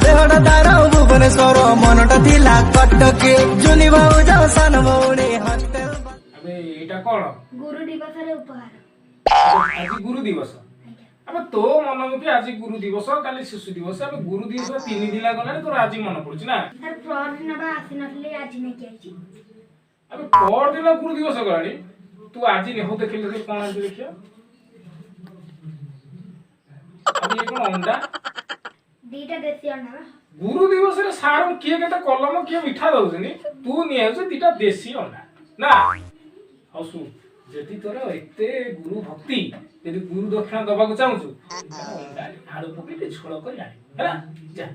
ଦେହଟା ତାର ଭୁବନେଶ୍ୱର ମନଟା ଥିଲା କଟକେ ଜୁନି ଭାଉଜ ସାନ ଭଉଣୀ ହଷ୍ଟେଲ। अबे एटा कोन गुरु दिवस उपहार आज गुरु दिवस अब तो मन मुखी आज गुरु दिवस काली शिशु दिवस अब गुरु दिवस 3 दिन गला तोर आज मन पड़छ ना सर फ्रॉड नबा आसी नथले आज ने के आछि अब पर दिन गुरु दिवस गलानी तू आज ने हो देखिले से कोन आज देखिया अब ये कोन अंडा दीटा देसी अंडा गुरु दिवस रे सार किए केता कलम किए मिठा दउछनी तू नि आछ दीटा देसी अंडा ना हसु जदि तोर एते गुरु भक्ति यदि गुरु दक्षिणा दबा को चाहूछु आड़ू पकड़ी के छोड़ कर जानी हैला जा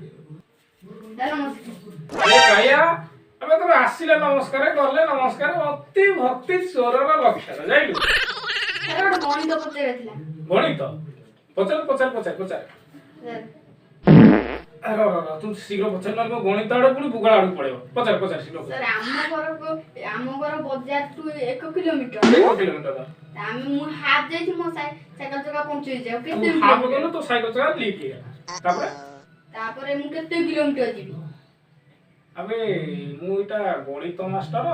नमस्कार ए काया अबे तो आसीले नमस्कार करले नमस्कार अति भक्ति स्वरर लक्षण जाइलु सर गोटे गणित पचारथिला गणित पचार अरे तुम शीघ्र पचार ना गणित आड़ पुणी बुगाड़ आड़ पड़ेबो पचार शीघ्र सर आम घर बाजार टू 1 किलोमीटर 1 किलोमीटर आम मु हाथ जाई मो साइकिल चका पहुंची जाऊ केते हाफ गलो तो साइकिल चका लीक हे तापरे मु केते किलोमीटर जीबी अबे मु इटा गणित मास्टर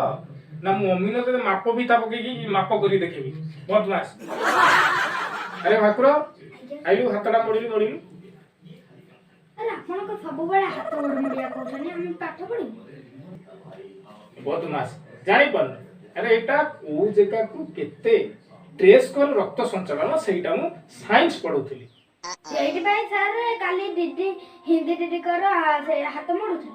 ना मु मम्मी ने ते माप भी ता पके की माप करी देखेबी बहुत मास अरे भाकुरो आइलु हातडा मोडिलु अरे आपण को सब बडा हाथ गोड़ मुड़िया कहछनी हम पाठ पढी बहुत मास जानि पर अरे एटा ओ जगह को केते ट्रेस कर रक्त संचालन सेटा मु साइंस पढुथली एइटी भाई सर काली दीदी हिंदी दीदी कर हाथ मोडुथले